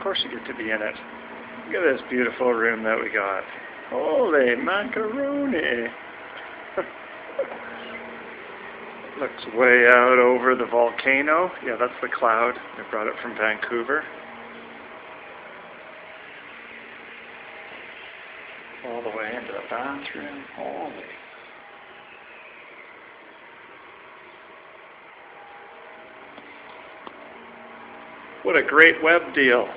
Of course you get to be in it. Look at this beautiful room that we got. Holy macaroni! Looks way out over the volcano. Yeah, that's the cloud. They brought it from Vancouver. All the way into the bathroom. Holy. What a great web deal.